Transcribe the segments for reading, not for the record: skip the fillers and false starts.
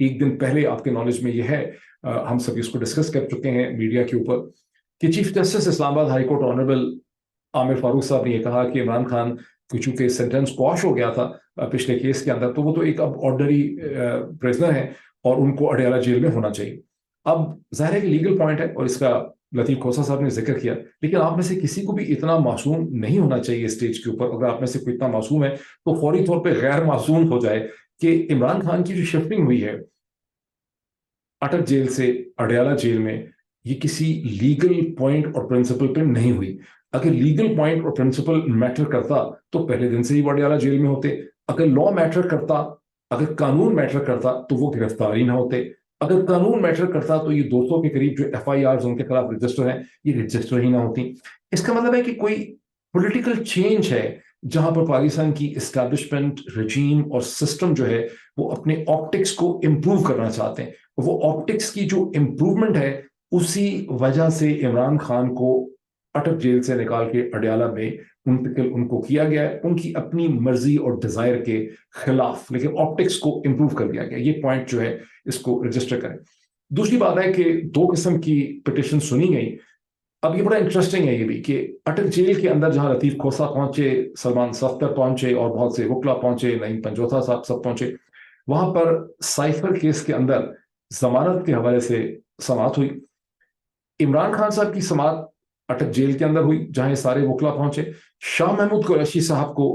ایک دن پہلے آپ کے نالج میں یہ ہے، ہم سب اس کو ڈسکس کر چکے ہیں میڈیا کے اوپر، کہ چیف جسٹس اسلام آباد ہائی کورٹ آنریبل عامر فاروق صاحب نے یہ کہا کہ عمران خان کو چونکہ سینٹینس کوش ہو گیا تھا پچھلے کیس کے اندر، تو وہ تو ایک اب آرڈنری پریزنر ہے اور ان کو اڈیالہ جیل میں ہونا چاہیے. اب ظاہر ہے کہ لیگل پوائنٹ ہے اور اس کا لطیف کھوسہ صاحب نے ذکر کیا، لیکن آپ میں سے کسی کو بھی اتنا معصوم نہیں ہونا چاہیے اسٹیج کے اوپر. اگر آپ میں سے کوئی اتنا معصوم ہے تو فوری طور پہ غیر معصوم ہو جائے کہ عمران خان کی جو شفٹنگ ہوئی ہے اٹک جیل سے اڈیالہ جیل میں، یہ کسی لیگل پوائنٹ اور پرنسپل پہ نہیں ہوئی. اگر لیگل پوائنٹ اور پرنسپل میٹر کرتا تو پہلے دن سے ہی وہ اڈیالہ جیل میں ہوتے. اگر لا میٹر کرتا، اگر قانون میٹر کرتا تو وہ گرفتار ہی نہ ہوتے. اگر قانون میٹر کرتا تو یہ 200 کے قریب جو ایف آئی آرز ان کے خلاف رجسٹر ہیں یہ رجسٹر ہی نہ ہوتی. اس کا مطلب ہے کہ کوئی پولیٹیکل چینج ہے جہاں پر پاکستان کی اسٹیبلشمنٹ، رجیم اور سسٹم جو ہے وہ اپنے آپٹکس کو امپروو کرنا چاہتے ہیں. وہ آپٹکس کی جو امپروومنٹ ہے اسی وجہ سے عمران خان کو اٹک جیل سے نکال کے اڈیالہ میں منتقل ان کو کیا گیا ہے، ان کی اپنی مرضی اور ڈیزائر کے خلاف، لیکن آپٹکس کو امپروو کر دیا گیا. یہ پوائنٹ جو ہے اس کو رجسٹر کریں. دوسری بات ہے کہ 2 قسم کی پٹیشن سنی گئی. اب یہ بڑا انٹرسٹنگ ہے یہ بھی کہ اٹک جیل کے اندر جہاں لطیف کھوسہ پہنچے، سلمان صفدر پہنچے اور بہت سے وکلا پہنچے، نعیم پنجوتھا صاحب سب پہنچے، وہاں پر سائفر کیس کے اندر ضمانت کے حوالے سے سماعت ہوئی. عمران خان صاحب کی سماعت اٹک جیل کے اندر ہوئی جہاں یہ سارے وکلا پہنچے. شاہ محمود قریشی صاحب کو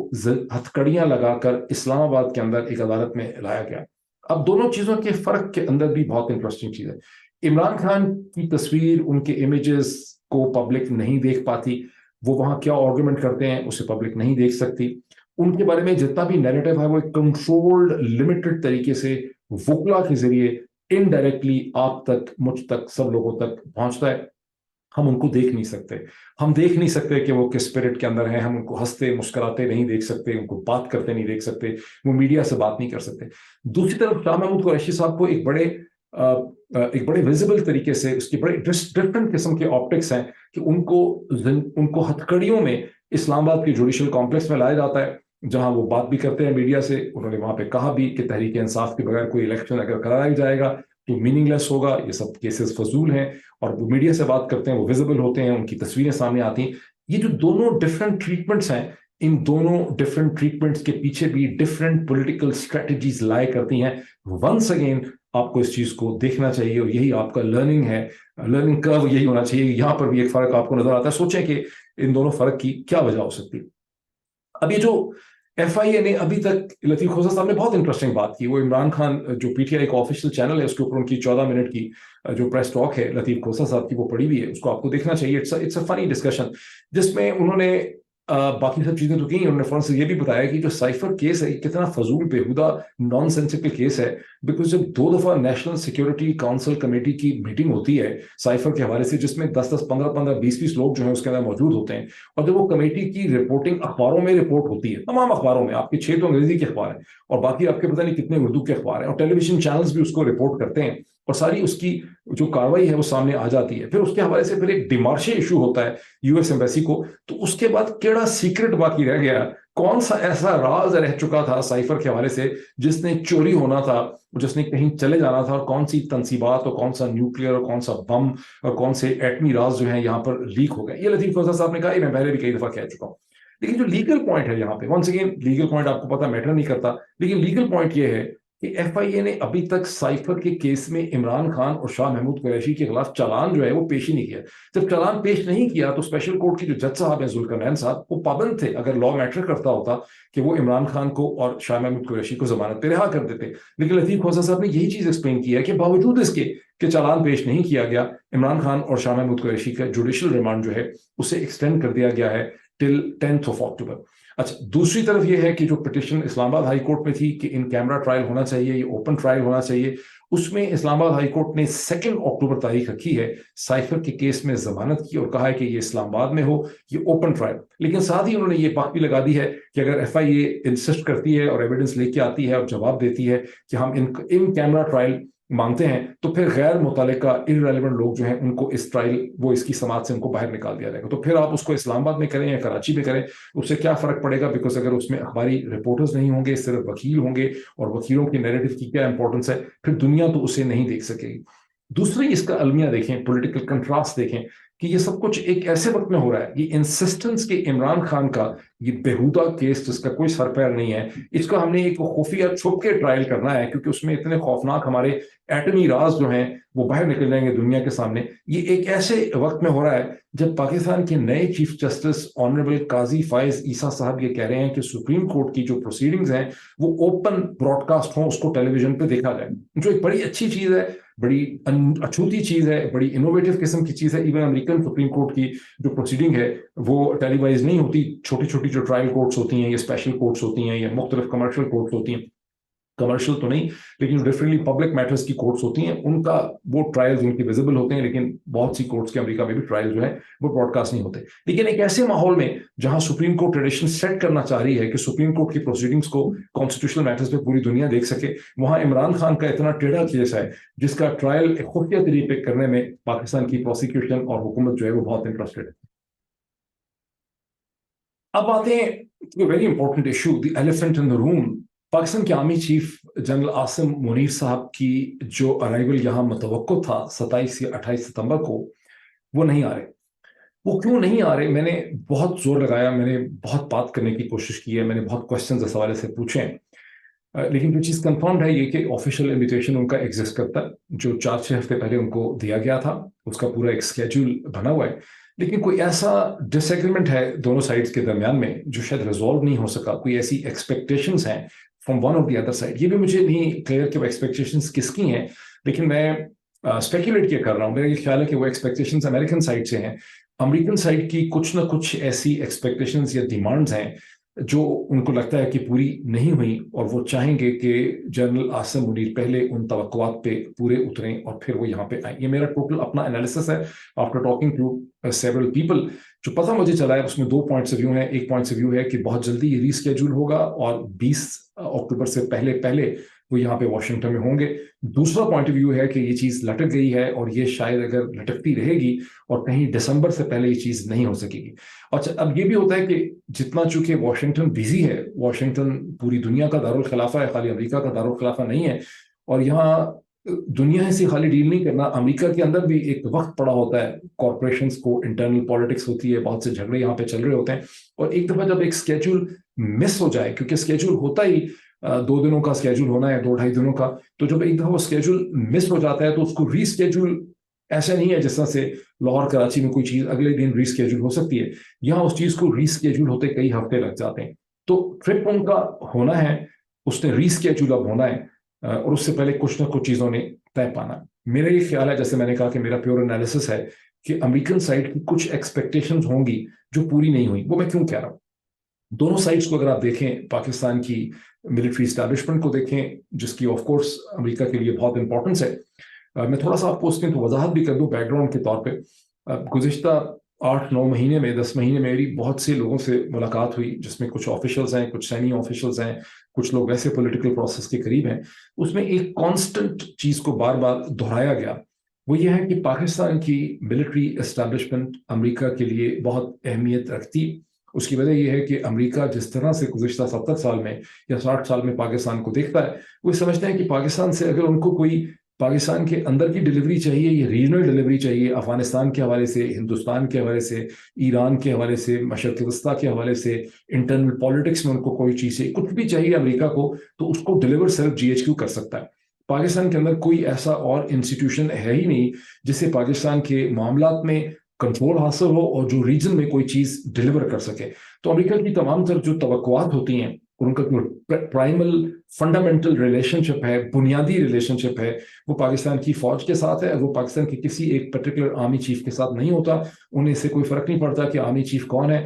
ہتھکڑیاں لگا کر اسلام آباد کے اندر ایک عدالت میں لایا گیا. اب دونوں چیزوں کے فرق کے اندر بھی بہت انٹرسٹنگ چیز ہے. عمران خان کی تصویر، ان کے امیجز کو پبلک نہیں دیکھ پاتی، وہ وہاں کیا آرگومنٹ کرتے ہیں اسے پبلک نہیں دیکھ سکتی. ان کے بارے میں جتنا بھی نیریٹو ہے وہ ایک کنٹرولڈ لمیٹڈ طریقے سے وکلا کے ذریعے انڈائریکٹلی آپ تک، مجھ تک، سب لوگوں تک پہنچتا ہے. ہم ان کو دیکھ نہیں سکتے، ہم دیکھ نہیں سکتے کہ وہ کس اسپرٹ کے اندر ہیں، ہم ان کو ہنستے مسکراتے نہیں دیکھ سکتے، ان کو بات کرتے نہیں دیکھ سکتے، وہ میڈیا سے بات نہیں کر سکتے. دوسری طرف شاہ محمود قریشی صاحب کو ایک بڑے ویزیبل طریقے سے اس کی بڑے ڈفرنٹ قسم کے آپٹکس ہیں کہ ان کو ہتھکڑیوں میں اسلام آباد کے جوڈیشل کمپلیکس میں لایا جاتا ہے جہاں وہ بات بھی کرتے ہیں میڈیا سے. انہوں نے وہاں پہ کہا بھی کہ تحریک انصاف کے بغیر کوئی الیکشن اگر کرایا جائے گا تو میننگ لیس ہوگا، یہ سب کیسز فضول ہیں. اور وہ میڈیا سے بات کرتے ہیں، وہ ویزیبل ہوتے ہیں، ان کی تصویریں سامنے آتی ہیں. یہ جو دونوں ڈفرنٹ ٹریٹمنٹس ہیں، ان دونوں ڈفرنٹ ٹریٹمنٹس کے پیچھے بھی ڈفرنٹ پولیٹیکل اسٹریٹجیز لائے کرتی ہیں. ونس اگین آپ کو اس چیز کو دیکھنا چاہیے اور یہی آپ کا لرننگ ہے، لرننگ کرو یہی ہونا چاہیے. یہاں پر بھی ایک فرق آپ کو نظر آتا ہے. سوچیں کہ ان دونوں فرق کی کیا وجہ ہو سکتی. اب یہ جو ایف آئی اے نے ابھی تک، لطیف کھوسہ صاحب نے بہت انٹرسٹنگ بات کی. وہ عمران خان جو پی ٹی آئی کا آفیشیل چینل ہے اس کے اوپر ان کی 14 منٹ کی جو پریس ٹاک ہے لطیف کھوسہ صاحب کی، وہ پڑی ہوئی ہے، اس کو آپ کو دیکھنا چاہیے. اٹس اے فنی ڈسکشن جس میں انہوں نے باقی سب چیزیں تو کی. انہوں نے فوراً سے یہ بھی بتایا کہ جو سائفر کیس ہے کتنا فضول بیہودہ نان سینسیکل کیس ہے، بیکاز جب 2 دفعہ نیشنل سیکیورٹی کاؤنسل کمیٹی کی میٹنگ ہوتی ہے سائفر کے حوالے سے، جس میں 10-10 15-15 20-20 لوگ جو ہیں اس کے اندر موجود ہوتے ہیں، اور جب وہ کمیٹی کی رپورٹنگ اخباروں میں رپورٹ ہوتی ہے، تمام اخباروں میں، آپ کے 6 تو انگریزی کے اخبار ہیں اور باقی آپ کے پتہ نہیں کتنے اردو کے اخبار ہیں، اور ٹیلی ویژن چینلز بھی اس کو رپورٹ کرتے ہیں، اور ساری اس کی جو کاروائی ہے وہ سامنے آ جاتی ہے. پھر اس کے حوالے سے پھر ایک ڈیمارشے ایشو ہوتا ہے یو ایس ایمبیسی کو. تو اس کے بعد کیڑا سیکرٹ باقی رہ گیا؟ کون سا ایسا راز رہ چکا تھا سائفر کے حوالے سے جس نے چوری ہونا تھا، جس نے کہیں چلے جانا تھا، اور کون سی تنصیبات اور کون سا نیوکلیئر اور کون سا بم اور کون سے ایٹمی راز جو ہیں یہاں پر لیک ہو گئے؟ یہ لطیف کھوسہ صاحب نے کہا، میں پہلے بھی کئی دفعہ کہہ چکا ہوں. لیکن جو لیگل پوائنٹ ہے یہاں پہ، ونس اگین لیگل پوائنٹ آپ کو پتا میٹر نہیں کرتا، لیکن لیگل پوائنٹ یہ ہے کہ ایف آئی اے نے ابھی تک سائفر کے کیس میں عمران خان اور شاہ محمود قریشی کے خلاف چالان جو ہے وہ پیش ہی نہیں کیا. جب چالان پیش نہیں کیا تو اسپیشل کورٹ کے جو جج صاحب ہیں ذوالقرنین صاحب، وہ پابند تھے، اگر لا میٹر کرتا ہوتا، کہ وہ عمران خان کو اور شاہ محمود قریشی کو ضمانت پہ رہا کر دیتے. لیکن لطیف کھوسہ صاحب نے یہی چیز ایکسپلین کی ہے کہ باوجود اس کے کہ چالان پیش نہیں کیا گیا، عمران خان اور شاہ محمود قریشی کا جوڈیشل ریمانڈ جو ہے اسے ایکسٹینڈ کر دیا گیا ہے ٹل 10 اکتوبر. اچھا، دوسری طرف یہ ہے کہ جو پٹیشن اسلام آباد ہائی کورٹ میں تھی کہ ان کیمرہ ٹرائل ہونا چاہیے، یہ اوپن ٹرائل ہونا چاہیے، اس میں اسلام آباد ہائی کورٹ نے 2 اکتوبر تاریخ رکھی ہے سائفر کے کیس میں ضمانت کی، اور کہا ہے کہ یہ اسلام آباد میں ہو، یہ اوپن ٹرائل. لیکن ساتھ ہی انہوں نے یہ بات بھی لگا دی ہے کہ اگر ایف آئی اے انسسٹ کرتی ہے اور ایویڈنس لے کے آتی ہے اور جواب دیتی ہے کہ ہم ان کیمرہ ٹرائل مانگتے ہیں تو پھر غیر متعلقہ irrelevant لوگ جو ہیں ان کو اس ٹرائل وہ اس کی سماعت سے ان کو باہر نکال دیا جائے گا. تو پھر آپ اس کو اسلام آباد میں کریں یا کراچی میں کریں اس سے کیا فرق پڑے گا, بیکاز اگر اس میں اخباری رپورٹرز نہیں ہوں گے, صرف وکیل ہوں گے, اور وکیلوں کی نیریٹو کی کیا امپورٹنس ہے, پھر دنیا تو اسے نہیں دیکھ سکے گی. دوسری اس کا المیہ دیکھیں, پولیٹیکل کنٹراسٹ دیکھیں کہ یہ سب کچھ ایک ایسے وقت میں ہو رہا ہے. یہ انسسٹنس کہ عمران خان کا یہ بےہودہ کیس جس کا کوئی سر پیر نہیں ہے, اس کا ہم نے ایک خفیہ چھپ کے ٹرائل کرنا ہے کیونکہ اس میں اتنے خوفناک ہمارے ایٹمی راز جو ہیں وہ باہر نکل جائیں گے دنیا کے سامنے. یہ ایک ایسے وقت میں ہو رہا ہے جب پاکستان کے نئے چیف جسٹس آنریبل قاضی فائز عیسیٰ صاحب یہ کہہ رہے ہیں کہ سپریم کورٹ کی جو پروسیڈنگز ہیں وہ اوپن براڈ کاسٹ ہوں, اس کو ٹیلی ویژن پہ دیکھا جائے, جو ایک بڑی اچھی چیز ہے, بڑی اچھوتی چیز ہے, بڑی انوویٹو قسم کی چیز ہے. ایون امریکن سپریم کورٹ کی جو پروسیڈنگ ہے وہ ٹیلی وائز نہیں ہوتی. چھوٹی چھوٹی جو ٹرائل کورٹس ہوتی ہیں یا اسپیشل کورٹس ہوتی ہیں یا مختلف کمرشل کورٹس ہوتی ہیں, کمرشل تو نہیں لیکن ڈیفرنٹلی پبلک میٹرز کی کورٹس ہوتی ہیں, ان کا وہ ٹرائلز ان کی ویزیبل ہوتے ہیں, لیکن بہت سی کورٹس کے امریکہ میں بھی ٹرائل جو ہے وہ براڈ کاسٹ نہیں ہوتے. لیکن ایک ایسے ماحول میں جہاں سپریم کورٹ ٹریڈیشن سیٹ کرنا چاہ رہی ہے کہ سپریم کورٹ کی پروسیڈنگز کو کانسٹیٹیوشنل میٹرز پہ پوری دنیا دیکھ سکے, وہاں عمران خان کا اتنا ٹیڑھا کیس ہے جس کا ٹرائل ایک خفیہ طریقے پہ کرنے میں پاکستان کی پروسیکیوشن اور حکومت جو ہے وہ بہت انٹرسٹڈ ہے. اب آتے ہیں ویری امپورٹنٹ ایشو, دی ایلیفنٹ ان دا روم. پاکستان کے army chief general Asim Munir صاحب کی جو ارائیول یہاں متوقع تھا 27 یا 28 ستمبر کو, وہ نہیں آ رہے. وہ کیوں نہیں آ رہے؟ میں نے بہت زور لگایا, میں نے بہت بات کرنے کی کوشش کی ہے, میں نے بہت کوشچنز اس حوالے سے پوچھے ہیں, لیکن جو چیز کنفرمڈ ہے یہ کہ آفیشیل انویٹیشن ان کا ایگزسٹ کرتا ہے جو 4-6 ہفتے پہلے ان کو دیا گیا تھا, اس کا پورا ایک اسکیڈول بنا ہوا ہے. لیکن کوئی ایسا ڈس ایگریمنٹ ہے دونوں سائڈز کے درمیان میں جو شاید ریزالو نہیں ہو سکا. کوئی ایسی ایکسپیکٹیشنز ہیں from one of the other side. یہ بھی مجھے نہیں کلیئر کہ وہ ایکسپیکٹیشنز کس کی ہیں, لیکن میں اسپیکولیٹ کیا کر رہا ہوں. میرا یہ خیال ہے کہ وہ ایکسپیکٹیشنز امریکن سائڈ سے ہیں. امریکن سائڈ کی کچھ نہ کچھ ایسی ایکسپیکٹیشنز یا ڈیمانڈز ہیں جو ان کو لگتا ہے کہ پوری نہیں ہوئی, اور وہ چاہیں گے کہ جنرل عاصم منیر پہلے ان توقعات پہ پورے اتریں اور پھر وہ یہاں پہ آئیں. یہ میرا ٹوٹل اپنا انالیسس ہے after talking to several people. جو پتہ مجھے چلا ہے اس میں 2 پوائنٹس آف ویو ہیں. ایک پوائنٹس آف ویو ہے کہ بہت جلدی یہ ری اسکیڈول ہوگا اور 20 اکتوبر سے پہلے وہ یہاں پہ واشنگٹن میں ہوں گے. دوسرا پوائنٹ آف ویو ہے کہ یہ چیز لٹک گئی ہے اور یہ شاید اگر لٹکتی رہے گی اور کہیں دسمبر سے پہلے یہ چیز نہیں ہو سکے گی. اچھا, اب یہ بھی ہوتا ہے کہ جتنا چونکہ واشنگٹن بزی ہے, واشنگٹن پوری دنیا کا دارالخلافہ ہے, خالی امریکہ کا دارالخلافہ نہیں ہے, اور یہاں دنیا سے خالی ڈیل نہیں کرنا, امریکہ کے اندر بھی ایک وقت پڑا ہوتا ہے, کارپوریشنز کو انٹرنل پالیٹکس ہوتی ہے, بہت سے جھگڑے یہاں پہ چل رہے ہوتے ہیں, اور ایک دفعہ جب ایک اسکیڈول مس ہو جائے, کیونکہ اسکیڈول ہوتا ہی 2 دنوں کا اسکیڈول ہونا ہے, 2-2.5 دنوں کا, تو جب ایک دفعہ وہ اسکیڈول مس ہو جاتا ہے تو اس کو ری اسکیڈول ایسا نہیں ہے جس طرح سے لاہور کراچی میں کوئی چیز اگلے دن ری اسکیڈول ہو سکتی ہے. یہاں اس چیز کو ری اسکیڈول ہوتے کئی ہفتے لگ جاتے ہیں. تو ٹرپ ان کا ہونا ہے, اس نے ری اسکیڈول اب ہونا ہے, اور اس سے پہلے کچھ نہ کچھ چیزوں نے طے پانا. میرا یہ خیال ہے, جیسے میں نے کہا کہ میرا پیور انالیسس ہے, کہ امریکن سائڈ کی کچھ ایکسپیکٹیشنز ہوں گی جو پوری نہیں ہوئی. وہ میں کیوں کہہ رہا ہوں؟ دونوں سائڈز کو اگر آپ دیکھیں, پاکستان کی ملٹری اسٹیبلشمنٹ کو دیکھیں جس کی آف کورس امریکہ کے لیے بہت امپورٹنس ہے. میں تھوڑا سا آپ کو اس کی وضاحت بھی کر دوں بیک گراؤنڈ کے طور پہ. گزشتہ 8-9 مہینے میں 10 مہینے میں میری بہت سے لوگوں سے ملاقات ہوئی, جس میں کچھ آفیشلز ہیں, کچھ سینی آفیشلز ہیں, کچھ لوگ ویسے پولیٹیکل پروسیس کے قریب ہیں. اس میں ایک کانسٹنٹ چیز کو بار بار دہرایا گیا, وہ یہ ہے کہ پاکستان کی ملٹری اسٹیبلشمنٹ امریکہ کے لیے بہت اہمیت رکھتی. اس کی وجہ یہ ہے کہ امریکہ جس طرح سے گزشتہ 70 سال میں یا 60 سال میں پاکستان کو دیکھتا ہے, وہ سمجھتے ہیں کہ پاکستان سے اگر ان کو کوئی پاکستان کے اندر کی ڈلیوری چاہیے یا ریجنل ڈلیوری چاہیے, افغانستان کے حوالے سے, ہندوستان کے حوالے سے, ایران کے حوالے سے, مشرق وسطیٰ کے حوالے سے, انٹرنل پالیٹکس میں ان کو کوئی چیز کچھ بھی چاہیے امریکہ کو, تو اس کو ڈلیور صرف GHQ کر سکتا ہے. پاکستان کے اندر کوئی ایسا اور انسٹیٹیوشن ہے ہی نہیں جسے پاکستان کے معاملات میں کنٹرول حاصل ہو اور جو ریجن میں کوئی چیز ڈلیور کر سکے. تو امریکہ کی تمام تر جو توقعات ہوتی ہیں اور ان کا جو پرائمل فنڈامنٹل ریلیشن شپ ہے, بنیادی ریلیشن شپ ہے, وہ پاکستان کی فوج کے ساتھ ہے. وہ پاکستان کے کسی ایک پرٹیکولر آرمی چیف کے ساتھ نہیں ہوتا. انہیں اس سے کوئی فرق نہیں پڑتا کہ آرمی چیف کون ہے,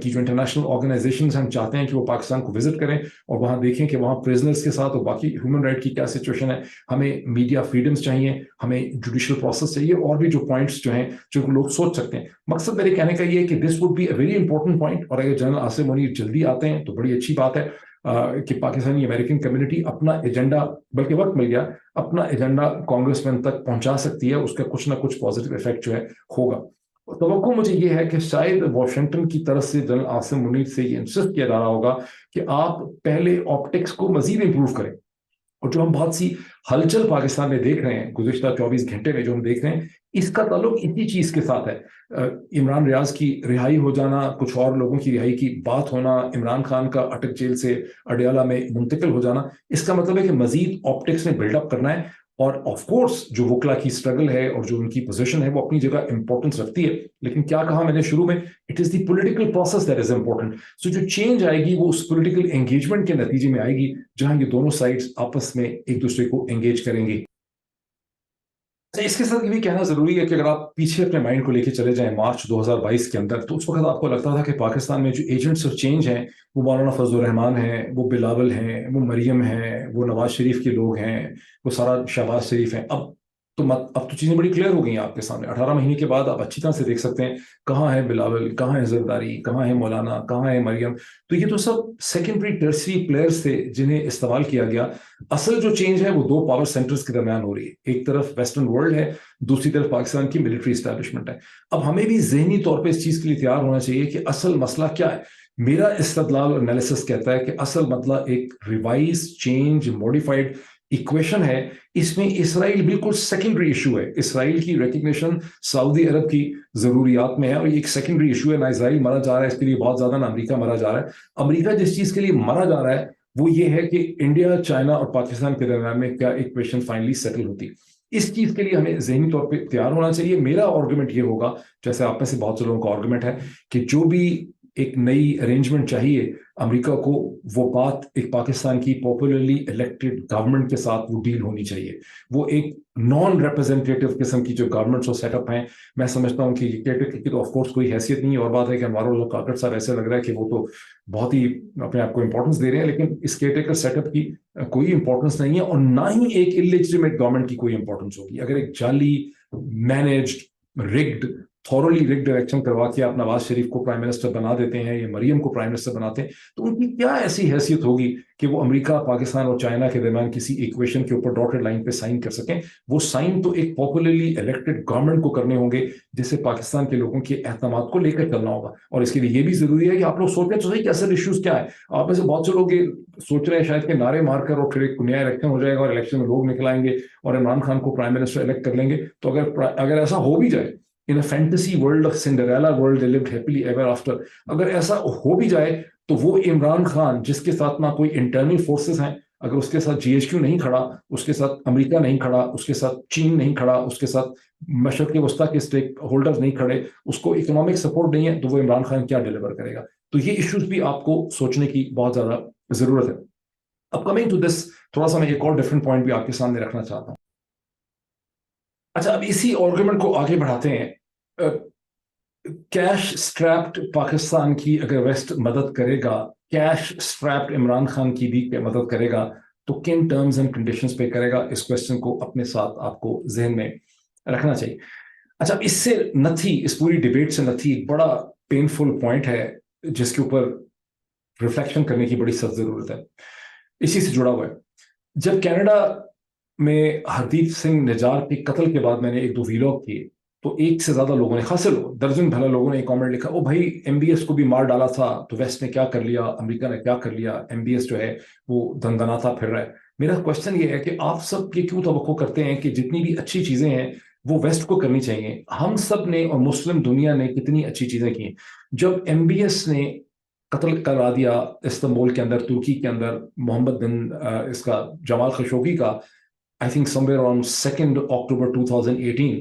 کی جو انٹرنیشنل آرگنائزیشنز ہم چاہتے ہیں کہ وہ پاکستان کو وزٹ کریں اور وہاں دیکھیں کہ وہاں پرزنرز کے ساتھ اور باقی ہیومن رائٹ کی کیا سچویشن ہے. ہمیں میڈیا فریڈمز چاہیے, ہمیں جوڈیشل پروسیس چاہیے, اور بھی جو پوائنٹس جو ہیں جو لوگ سوچ سکتے ہیں. مقصد میرے کہنے کا یہ ہے کہ this would be a very important point, اور اگر جنرل عاصم منیر جلدی آتے ہیں تو بڑی اچھی بات ہے کہ پاکستانی امریکن کمیونٹی اپنا ایجنڈا, بلکہ وقت مل گیا, اپنا ایجنڈا کانگریس مین تک پہنچا سکتی ہے. اس کا کچھ نہ کچھ پازیٹیو افیکٹ جو ہے ہوگا. توقع مجھے یہ ہے کہ شاید واشنگٹن کی طرف سے جنرل عاصم منیر سے یہ انسسٹ کیا جا رہا ہوگا کہ آپ پہلے آپٹکس کو مزید امپروو کریں. اور جو ہم بہت سی ہلچل پاکستان میں دیکھ رہے ہیں گزشتہ 24 گھنٹے میں جو ہم دیکھ رہے ہیں, اس کا تعلق اسی چیز کے ساتھ ہے. عمران ریاض کی رہائی ہو جانا, کچھ اور لوگوں کی رہائی کی بات ہونا, عمران خان کا اٹک جیل سے اڈیالہ میں منتقل ہو جانا, اس کا مطلب ہے کہ مزید آپٹکس میں بلڈ اپ کرنا ہے. اور آف کورس جو وکلا کی اسٹرگل ہے اور جو ان کی پوزیشن ہے وہ اپنی جگہ امپورٹنس رکھتی ہے, لیکن کیا کہا میں نے شروع میں, it is the political process that is important. So جو چینج آئے گی وہ اس پولیٹیکل انگیجمنٹ کے نتیجے میں آئے گی جہاں یہ دونوں سائڈز آپس میں ایک دوسرے کو انگیج کریں گی. اس کے ساتھ یہ بھی کہنا ضروری ہے کہ اگر آپ پیچھے اپنے مائنڈ کو لے کے چلے جائیں مارچ 2022 کے اندر, تو اس وقت آپ کو لگتا تھا کہ پاکستان میں جو ایجنٹس آف چینج ہیں وہ مولانا فضل الرحمان ہیں, وہ بلاول ہیں, وہ مریم ہیں, وہ نواز شریف کے لوگ ہیں, وہ سارا شہباز شریف ہیں. اب تو چیزیں بڑی کلیئر ہو گئی ہیں آپ کے سامنے. 18 مہینے کے بعد آپ اچھی طرح سے دیکھ سکتے ہیں کہاں ہے بلاول, کہاں ہے زرداری, کہاں ہے مولانا, کہاں ہے مریم. تو یہ تو سب سیکنڈری ٹرسری پلیئرز تھے جنہیں استعمال کیا گیا. اصل جو چینج ہے وہ دو پاور سینٹرز کے درمیان ہو رہی ہے. ایک طرف ویسٹرن ورلڈ ہے, دوسری طرف پاکستان کی ملٹری اسٹیبلشمنٹ ہے. اب ہمیں بھی ذہنی طور پہ اس چیز کے لیے تیار ہونا چاہیے کہ اصل مسئلہ کیا ہے. میرا استدلال اور انالیسس کہتا ہے کہ اصل مسئلہ ایک ریوائز, چینج, موڈیفائڈ ایکویشن ہے. اس میں اسرائیل بالکل سیکنڈری ایشو ہے. اسرائیل کی ریکگنیشن سعودی عرب کی ضروریات میں ہے, اور یہ ایک سیکنڈری ایشو ہے. نہ اسرائیل مرا جا رہا ہے اس کے لیے بہت زیادہ, نہ امریکہ مرا جا رہا ہے. امریکہ جس چیز کے لیے مرا جا رہا ہے وہ یہ ہے کہ انڈیا, چائنا اور پاکستان کے درمیان میں کیا ایکویشن فائنلی سیٹل ہوتی. اس چیز کے لیے ہمیں ذہنی طور پہ تیار ہونا چاہیے. میرا آرگومنٹ یہ ہوگا, جیسے آپ میں سے بہت سے لوگوں کا آرگومنٹ ہے, کہ جو بھی ایک نئی ارینجمنٹ چاہیے امریکہ کو, وہ بات ایک پاکستان کی پاپولرلی الیکٹڈ گورنمنٹ کے ساتھ وہ ڈیل ہونی چاہیے. وہ ایک نان ریپرزینٹیٹیو قسم کی جو گورنمنٹس اور سیٹ اپ ہیں, میں سمجھتا ہوں کہ یہ کیئرٹیکر کی تو آف کورس کوئی حیثیت نہیں ہے. اور بات ہے کہ انوار الحق کاکڑ صاحب ایسے لگ رہا ہے کہ وہ تو بہت ہی اپنے آپ کو امپورٹنس دے رہے ہیں, لیکن اس کیئرٹیکر سیٹ اپ کی کوئی امپورٹنس نہیں ہے, اور نہ ہی ایک انلیجیٹمیٹ گورنمنٹ کی کوئی امپورٹنس ہوگی. اگر ایک جعلی, مینجڈ, رگڈ, تھورلی رگڈ الیکشن کروا کے آپ نواز شریف کو پرائم منسٹر بنا دیتے ہیں یا مریم کو پرائم منسٹر بناتے ہیں, تو ان کی کیا ایسی حیثیت ہوگی کہ وہ امریکہ, پاکستان اور چائنا کے درمیان کسی ایکویشن کے اوپر ڈاٹڈ لائن پہ سائن کر سکیں. وہ سائن تو ایک پاپولرلی الیکٹڈ گورنمنٹ کو کرنے ہوں گے, جسے پاکستان کے لوگوں کے اعتماد کو لے کر چلنا ہوگا. اور اس کے لیے یہ بھی ضروری ہے کہ آپ لوگ سوچیں تو صحیح کہ اصل ایشوز کیا ہے. آپ میں سے بہت سے لوگ سوچ رہے ہیں شاید کہ نعرے مار کر اور پھر ایک نیا الیکشن ہو جائے گا اور الیکشن میں لوگ نکل آئیں گے اور عمران خان کو پرائم منسٹر الیکٹ کر لیں گے. تو اگر ایسا ہو بھی جائے, in a fantasy world of Cinderella world they lived happily ever after, اگر ایسا ہو بھی جائے تو وہ عمران خان جس کے ساتھ نہ کوئی انٹرنل فورسز ہیں, اگر اس کے ساتھ جی ایچ کیو نہیں کھڑا, اس کے ساتھ امریکہ نہیں کھڑا, اس کے ساتھ چین نہیں کھڑا, اس کے ساتھ مشرق وسطیٰ کے اسٹیک ہولڈرز نہیں کھڑے, اس کو اکنامک سپورٹ نہیں ہے, تو وہ عمران خان کیا ڈیلیور کرے گا. تو یہ ایشوز بھی آپ کو سوچنے کی بہت زیادہ ضرورت ہے. اب کمنگ ٹو دس, تھوڑا سا میں ایک اور ڈفرنٹ پوائنٹ بھی آپ کے سامنے رکھنا چاہتا ہوں. اچھا, اب اسی آرگومنٹ کو آگے بڑھاتے ہیں. کیش اسٹریپڈ پاکستان کی اگر ویسٹ مدد کرے گا, کیش اسٹریپڈ عمران خان کی بھی مدد کرے گا, تو کن ٹرمز اینڈ کنڈیشنز پہ کرے گا؟ اس کوشچن کو اپنے ساتھ آپ کو ذہن میں رکھنا چاہیے. اچھا, اس سے نتھی, اس پوری ڈیبیٹ سے نتھی ایک بڑا پینفل پوائنٹ ہے جس کے اوپر ریفلیکشن کرنے کی بڑی سخت ضرورت ہے. اسی سے جڑا ہوا ہے. جب کینیڈا میں ہردیپ سنگھ نجار کے قتل کے بعد میں نے ایک دو ویلاگ کیے, تو ایک سے زیادہ لوگوں نے, خاصے لوگ, درجن بھلا لوگوں نے ایک کامنٹ لکھا, او بھائی ایم بی ایس کو بھی مار ڈالا تھا تو ویسٹ نے کیا کر لیا, امریکہ نے کیا کر لیا, ایم بی ایس جو ہے وہ دندناتا پھر رہا ہے. میرا کوشچن یہ ہے کہ آپ سب یہ کیوں توقع کرتے ہیں کہ جتنی بھی اچھی چیزیں ہیں وہ ویسٹ کو کرنی چاہیے؟ ہم سب نے اور مسلم دنیا نے کتنی اچھی چیزیں کی ہیں. جب ایم بی ایس نے قتل کرا دیا استنبول کے اندر, ترکی کے اندر, محمد بن اس کا جمال خشوگی کا, I think some where around 2 اکتوبر 2018,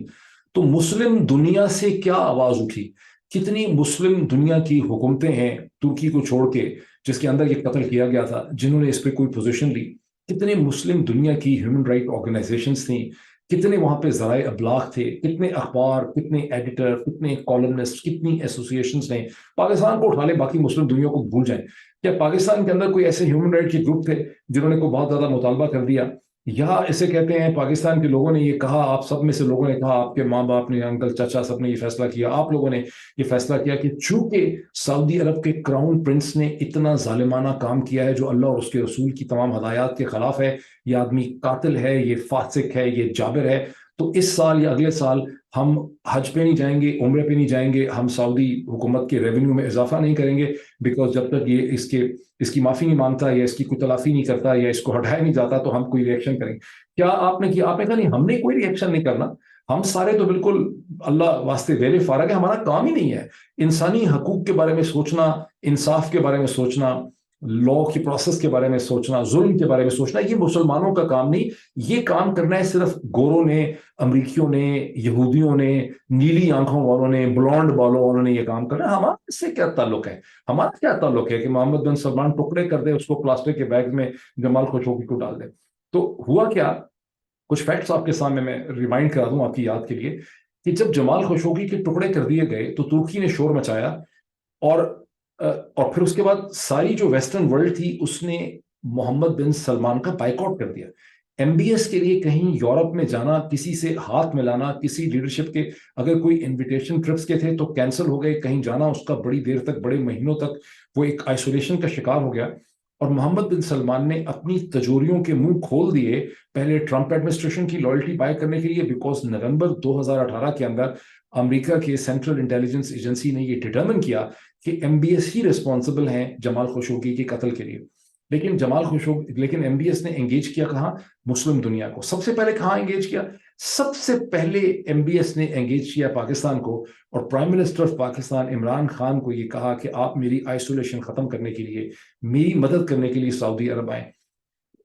تو مسلم دنیا سے کیا آواز اٹھی؟ کتنی مسلم دنیا کی حکومتیں ہیں ترکی کو چھوڑ کے, جس کے اندر یہ قتل کیا گیا تھا, جنہوں نے اس پہ کوئی پوزیشن لی. کتنے مسلم دنیا کی ہیومن رائٹ آرگنائزیشنز تھیں, کتنے وہاں پہ ذرائع ابلاغ تھے, کتنے اخبار, کتنے ایڈیٹر, کتنے کالمنسٹ, کتنی ایسوسیشنز نے پاکستان کو اٹھا لے, باقی مسلم دنیا کو بھول جائیں. کیا پاکستان کے اندر کوئی ایسے ہیومن رائٹ کے گروپ تھے جنہوں نے کوئی بہت زیادہ مطالبہ کر دیا؟ یا اسے کہتے ہیں پاکستان کے لوگوں نے یہ کہا, آپ سب میں سے لوگوں نے کہا, آپ کے ماں باپ نے, انکل چچا سب نے یہ فیصلہ کیا, آپ لوگوں نے یہ فیصلہ کیا کہ چونکہ سعودی عرب کے کراؤن پرنس نے اتنا ظالمانہ کام کیا ہے جو اللہ اور اس کے رسول کی تمام ہدایات کے خلاف ہے, یہ آدمی قاتل ہے, یہ فاسق ہے, یہ جابر ہے, تو اس سال یا اگلے سال ہم حج پہ نہیں جائیں گے, عمرے پہ نہیں جائیں گے, ہم سعودی حکومت کے ریونیو میں اضافہ نہیں کریں گے, بیکاز جب تک یہ اس کی معافی نہیں مانگتا یا اس کی کوئی تلافی نہیں کرتا یا اس کو ہٹایا نہیں جاتا تو ہم کوئی ریئیکشن کریں گے. کیا آپ نے کیا؟ آپ نے کہا نہیں, ہم نے کوئی ریئیکشن نہیں کرنا, ہم سارے تو بالکل اللہ واسطے ویلے فارغ ہے, ہمارا کام ہی نہیں ہے انسانی حقوق کے بارے میں سوچنا, انصاف کے بارے میں سوچنا, لا کی پروسیس کے بارے میں سوچنا, ظلم کے بارے میں سوچنا. یہ مسلمانوں کا کام نہیں, یہ کام کرنا ہے صرف گوروں نے, امریکیوں نے, یہودیوں نے, نیلی آنکھوں والوں نے, بلانڈ بالوں والوں نے یہ کام کرنا ہے. ہمارا اس سے کیا تعلق ہے؟ ہمارا کیا تعلق ہے کہ محمد بن سلمان ٹکڑے کر دے, اس کو پلاسٹک کے بیگ میں جمال خشوگی کو ڈال دے؟ تو ہوا کیا, کچھ فیکٹس آپ کے سامنے میں ریمائنڈ کرا دوں آپ کی یاد کے لیے, کہ جب جمال خشوگی کے ٹکڑے کر دیے گئے تو ترکی نے شور مچایا, اور پھر اس کے بعد ساری جو ویسٹرن ورلڈ تھی اس نے محمد بن سلمان کا بائیک آؤٹ کر دیا. ایم بی ایس کے لیے کہیں یورپ میں جانا, کسی سے ہاتھ ملانا, کسی لیڈرشپ کے اگر کوئی انویٹیشن ٹرپس کے تھے تو کینسل ہو گئے, کہیں جانا اس کا بڑی دیر تک, بڑے مہینوں تک وہ ایک آئسولیشن کا شکار ہو گیا. اور محمد بن سلمان نے اپنی تجوریوں کے منہ کھول دیے پہلے ٹرمپ ایڈمنسٹریشن کی لائلٹی بائی کرنے کے لیے, بیکاز نومبر 2018 کے اندر امریکہ کے سینٹرل انٹیلیجنس ایجنسی نے یہ ڈٹرمن کیا کہ ایم بی ایس ہی ریسپانسبل ہیں جمال خشوگی کے قتل کے لیے. لیکن ایم بی ایس نے انگیج کیا کہاں؟ مسلم دنیا کو. سب سے پہلے کہاں انگیج کیا؟ سب سے پہلے ایم بی ایس نے انگیج کیا پاکستان کو, اور prime minister of Pakistan Imran Khan کو یہ کہا کہ آپ میری آئسولیشن ختم کرنے کے لیے, میری مدد کرنے کے لیے سعودی عرب آئیں.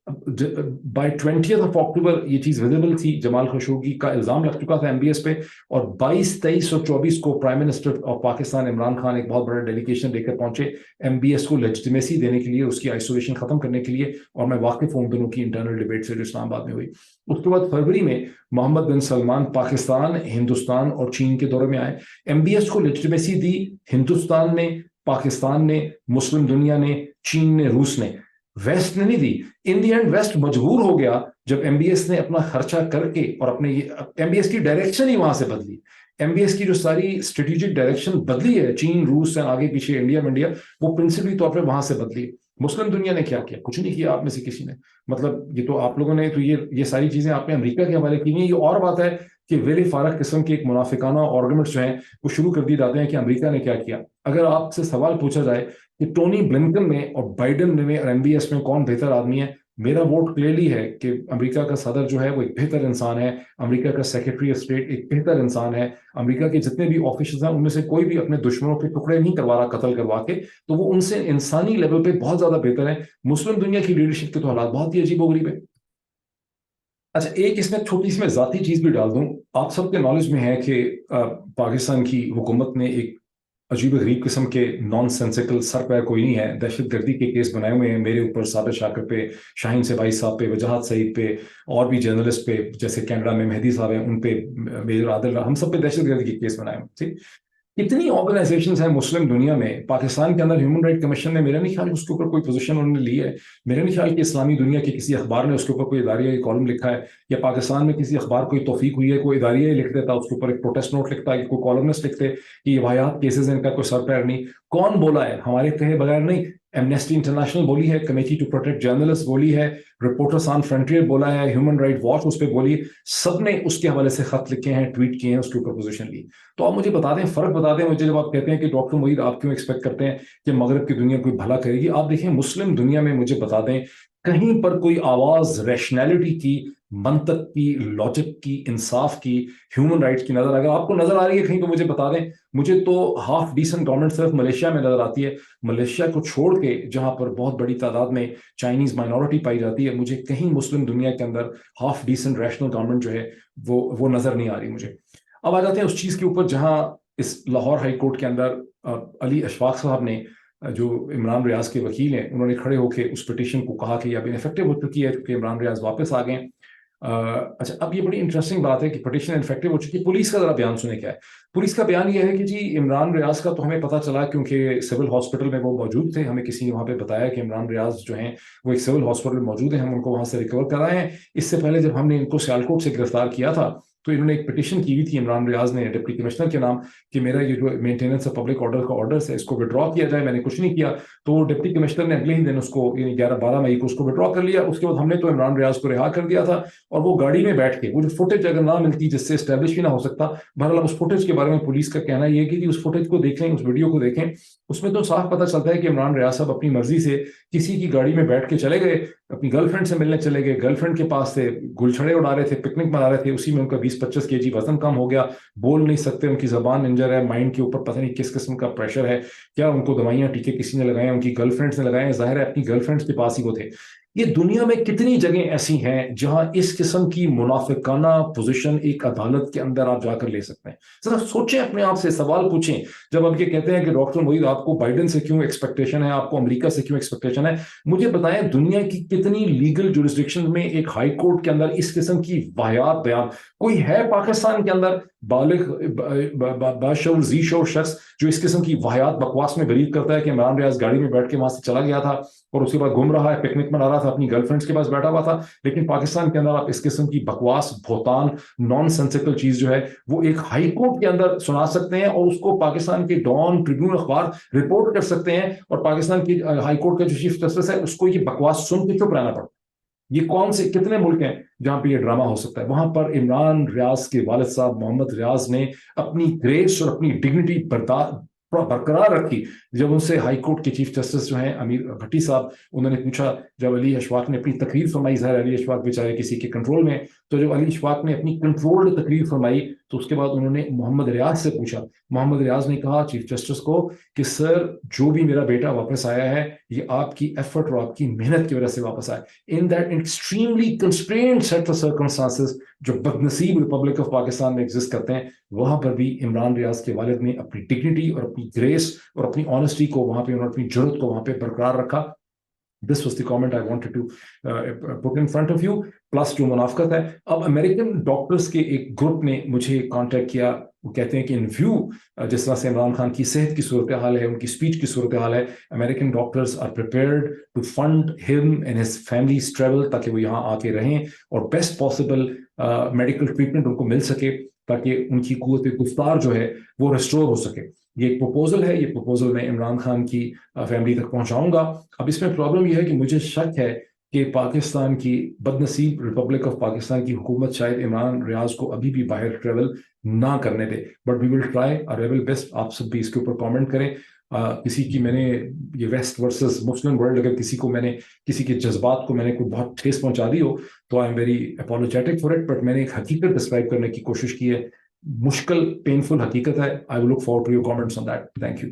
بائی 20 اکتوبر یہ چیز ویزیبل تھی, جمال خشوگی کا الزام لگ چکا تھا ایم بی ایس پہ, اور 22, 23 اور 24 کو prime minister of Pakistan Imran Khan ایک بہت بڑا ڈیلیگیشن لے کر پہنچے ایم بی ایس کو لیجیٹیمیسی دینے کے لیے, اس کی آئسولیشن ختم کرنے کے لیے. اور میں واقف ہوں دونوں کی انٹرنل ڈیبیٹ سے جو اسلام آباد میں ہوئی. اس کے بعد فروری میں محمد بن سلمان پاکستان, ہندوستان اور چین کے دورے میں آئے. ایم بی ایس کو لیجیٹیمیسی دی ہندوستان نے, پاکستان نے, مسلم دنیا نے, چین نے, روس نے, ویسٹ نے نہیں دی. ان دی اینڈ ویسٹ مجبور ہو گیا جب ایم بی ایس نے اپنا خرچہ کر کے, اور اپنے ایم بی ایس کی ڈائریکشن ہی وہاں سے بدلی, ایم بی ایس کی جو ساری اسٹریٹجک ڈائریکشن بدلی ہے, چین, روس سے آگے پیچھے, انڈیا, وہ پرنسپلی طور پہ وہاں سے بدلی. مسلم دنیا نے کیا کیا؟ کچھ نہیں کیا آپ میں سے کسی نے. مطلب یہ تو آپ لوگوں نے تو یہ ساری چیزیں آپ نے امریکہ کے حوالے کی ہیں. یہ اور بات ہے کہ ویلے فارغ قسم کے ایک منافقانہ آرگومنٹس جو ہیں وہ شروع کر دیے جاتے ہیں کہ امریکہ نے کیا کیا. اگر آپ سے سوال پوچھا جائے کہ ٹونی بلنکن میں اور بائیڈن میں اور ایم بی ایس میں کون بہتر آدمی ہے, میرا ووٹ کلیئرلی ہے کہ امریکہ کا صدر جو ہے وہ ایک بہتر انسان ہے, امریکہ کا سیکرٹری آف اسٹیٹ ایک بہتر انسان ہے, امریکہ کے جتنے بھی آفیشلز ہیں ان میں سے کوئی بھی اپنے دشمنوں کے ٹکڑے نہیں کروا رہا قتل کروا کے, تو وہ ان سے انسانی لیول پہ بہت زیادہ بہتر ہے. مسلم دنیا کی لیڈرشپ کے تو حالات بہت ہی عجیب و غریب ہے. اچھا, ایک اس میں چھوٹی سی میں ذاتی چیز بھی ڈال دوں. آپ سب کے نالج میں ہے کہ پاکستان کی حکومت نے ایک عجیب غریب قسم کے نان سینسیکل, سر پہ کوئی نہیں ہے, دہشت گردی کے کیس بنائے ہوئے ہیں میرے اوپر, ثابت شاکر پہ, شاہین سبائی صاحب پہ, وجاہت سعید پہ, اور بھی جرنلسٹ پہ جیسے کینیڈا میں مہدی صاحب ہیں ان پہ, میجر عادل, ہم سب پہ دہشت گردی کے کیس بنائے ہوئے. ٹھیک, اتنی آرگنائزیشنز ہیں مسلم دنیا میں. پاکستان کے اندر ہیومن رائٹ کمیشن نے, میرا نہیں خیال اس کے اوپر کوئی پوزیشن انہوں نے لی ہے, میرا نہیں خیال کہ اسلامی دنیا کے کسی اخبار نے اس کے اوپر کوئی اداریہ یا کالم لکھا ہے, یا پاکستان میں کسی اخبار کوئی توفیق ہوئی ہے کوئی اداریہ لکھ دیتا اس کے اوپر ایک پروٹیسٹ نوٹ لکھتا ہے, کوئی کالمنسٹ لکھتے کہ یہ واحد کیسز ہیں, ان کا کوئی سر پیر نہیں. کون بولا ہے؟ ہمارے کہے بغیر نہیں. ایمنیسٹی انٹرنیشنل بولی ہے, کمیٹی ٹو پروٹیکٹ جرنلسٹ بولی ہے, رپورٹر سان فرنٹیئر بولا ہے, ہیومن رائٹ واچ اس پہ بولی, سب نے اس کے حوالے سے خط لکھے ہیں, ٹویٹ کیے ہیں, اس کے اوپر پوزیشن لی. تو آپ مجھے بتا دیں, فرق بتا دیں مجھے, جب آپ کہتے ہیں کہ ڈاکٹر معید آپ کیوں ایکسپیکٹ کرتے ہیں کہ مغرب کی دنیا کوئی بھلا کرے گی. آپ دیکھیں مسلم دنیا میں مجھے بتا دیں کہیں پر کوئی آواز ریشنلٹی کی, منطق کی, لاجک کی, انصاف کی, ہیومن رائٹس کی نظر اگر آپ کو نظر آ رہی ہے کہیں تو مجھے بتا دیں. مجھے تو ہاف ڈیسنٹ گورنمنٹ صرف ملیشیا میں نظر آتی ہے. ملیشیا کو چھوڑ کے جہاں پر بہت بڑی تعداد میں چائنیز مائنورٹی پائی جاتی ہے, مجھے کہیں مسلم دنیا کے اندر ہاف ڈیسنٹ ریشنل گورنمنٹ جو ہے وہ نظر نہیں آ رہی مجھے. اب آ جاتے ہیں اس چیز کے اوپر جہاں اس لاہور ہائی کورٹ کے اندر علی اشفاق صاحب نے, جو عمران ریاض کے وکیل ہیں, انہوں نے کھڑے ہو کے اس پٹیشن کو کہا کہ اب انفیکٹو ہو چکی ہے کیونکہ عمران ریاض واپس آ گئے. اچھا، اب یہ بڑی انٹرسٹنگ بات ہے کہ پٹیشن انفیکٹو ہو چکی ہے. پولیس کا ذرا بیان سنیں کیا ہے. پولیس کا بیان یہ ہے کہ جی عمران ریاض کا تو ہمیں پتہ چلا کیونکہ سول ہاسپٹل میں وہ موجود تھے. ہمیں کسی نے وہاں پہ بتایا کہ عمران ریاض جو ہیں وہ ایک سول ہاسپٹل میں موجود ہیں, ہم ان کو وہاں سے ریکور کرائے ہیں. اس سے پہلے جب ہم نے ان کو سیالکوٹ سے گرفتار کیا تھا تو انہوں نے ایک پٹیشن کی ہوئی تھی عمران ریاض نے ڈپٹی کمشنر کے نام کہ میرا یہ جو مینٹیننس پبلک آرڈر کا آرڈر ہے اس کو وڈرا کیا جائے. میں نے کچھ نہیں کیا, تو ڈپٹی کمشنر نے اگلے ہی دن اس کو 11-12 مئی کو اس کو وڈرا کر لیا. اس کے بعد ہم نے تو عمران ریاض کو رہا کر دیا تھا, اور وہ گاڑی میں بیٹھ کے وہ جو فوٹیج اگر نہ ملتی جس سے اسٹیبلش بھی نہ ہو سکتا. بہرحال اس فوٹیج کے بارے میں پولیس کا کہنا یہ ہے کہ اس فوٹیج کو دیکھیں, اس ویڈیو کو دیکھیں, اس میں تو صاف پتہ چلتا ہے کہ عمران ریاض صاحب اپنی مرضی سے کسی کی گاڑی میں بیٹھ کے چلے گئے, اپنی گرل فرینڈ سے ملنے چلے گئے, گرل فرینڈ کے پاس سے گلچھڑے اڑا رہے تھے, پکنک منا رہے تھے. اسی میں ان کا 20-25 kg وزن کم ہو گیا, بول نہیں سکتے, ان کی زبان انجر ہے, مائنڈ کے اوپر پتہ نہیں کس قسم کا پریشر ہے, کیا ان کو دوائیاں ٹیکے کسی نے لگائے, ان کی گرل فرینڈس نے لگائے, ظاہر ہے اپنی گرل فرینڈس کے پاس ہی وہ تھے. یہ دنیا میں کتنی جگہیں ایسی ہیں جہاں اس قسم کی منافقانہ پوزیشن ایک عدالت کے اندر آپ جا کر لے سکتے ہیں. ذرا سوچیں, اپنے آپ سے سوال پوچھیں. جب آپ یہ کہتے ہیں کہ ڈاکٹر موعید آپ کو بائیڈن سے کیوں ایکسپیکٹیشن ہے, آپ کو امریکہ سے کیوں ایکسپیکٹیشن ہے, مجھے بتائیں دنیا کی کتنی لیگل جورسڈکشن میں ایک ہائی کورٹ کے اندر اس قسم کی واہیات بیان کوئی ہے پاکستان کے اندر بالغ باشعور ذی شعور شخص جو اس قسم کی واہیات بکواس میں بلیو کرتا ہے کہ عمران ریاض گاڑی میں بیٹھ کے وہاں سے چلا گیا تھا اور اس کے بعد گھوم رہا ہے, پکنک منا رہا تھا, اپنی گرل فرینڈس کے پاس بیٹھا ہوا تھا. لیکن پاکستان کے اندر آپ اس قسم کی بکواس, بہتان, نان سینسیکل چیز جو ہے وہ ایک ہائی کورٹ کے اندر سنا سکتے ہیں, اور اس کو پاکستان کے ڈان ٹریبیون اخبار رپورٹ کر سکتے ہیں, اور پاکستان کی ہائی کورٹ کا جو چیف جسٹس ہے اس کو یہ بکواس سن کے چپ رہنا پڑتا. یہ کون سے کتنے ملک ہیں جہاں پہ یہ ڈرامہ ہو سکتا ہے؟ وہاں پر عمران ریاض کے والد صاحب محمد ریاض نے اپنی گریس اور اپنی ڈگنیٹی برقرار رکھی. جب ان سے ہائی کورٹ کے چیف جسٹس جو ہیں امیر بھٹی صاحب, انہوں نے پوچھا, جب علی اشفاق نے اپنی تقریر فرمائی, ظاہر علی اشفاق بیچارے کسی کے کنٹرول میں, تو جب علی اشفاق نے اپنی کنٹرولڈ تقریر فرمائی تو اس کے بعد انہوں نے محمد ریاض سے پوچھا. محمد ریاض نے کہا چیف جسٹس کو کہ سر جو بھی میرا بیٹا واپس آیا ہے یہ آپ کی ایفرٹ اور آپ کی محنت کی وجہ سے واپس آیا. In that extremely constrained set of circumstances جو بدنصیب ریپبلک آف پاکستان میں ایگزسٹ کرتے ہیں, وہاں پر بھی عمران ریاض کے والد نے اپنی ڈگنیٹی اور اپنی گریس اور اپنی آنیسٹی کو وہاں پہ, انہوں نے اپنی جرات کو وہاں پہ برقرار رکھا. This was the comment I wanted to put in front of you. Plus جو منافقت ہے, اب امریکن ڈاکٹرز کے ایک گروپ نے مجھے کانٹیکٹ کیا. وہ کہتے ہیں کہ ان ویو جس طرح سے عمران خان کی صحت کی صورتحال ہے, ان کی اسپیچ کی صورتحال ہے, American doctors are prepared to fund him and his families travel تاکہ وہ یہاں آ کے رہیں اور بیسٹ پاسبل میڈیکل ٹریٹمنٹ ان کو مل سکے تاکہ ان کی قوت گفتار جو ہے وہ ریسٹور ہو سکے. یہ ایک پروپوزل ہے, یہ پروپوزل میں عمران خان کی فیملی تک پہنچاؤں گا. اب اس میں پرابلم یہ ہے کہ مجھے شک ہے کہ پاکستان کی بدنصیب ریپبلک آف پاکستان کی حکومت شاید عمران ریاض کو ابھی بھی باہر ٹریول نہ کرنے دے, but we will try our level best. آپ سب بھی اس کے اوپر کامنٹ کریں. کسی کی میں نے یہ ویسٹ ورسز مسلم ورلڈ, اگر کسی کو میں نے کسی کے جذبات کو میں نے کوئی بہت ٹھیس پہنچا دی ہو تو I am very apologetic for it, but میں نے ایک حقیقت ڈسکرائب کرنے کی کوشش کی ہے. مشکل پینفل حقیقت ہے. I will look forward to your comments on that. Thank you.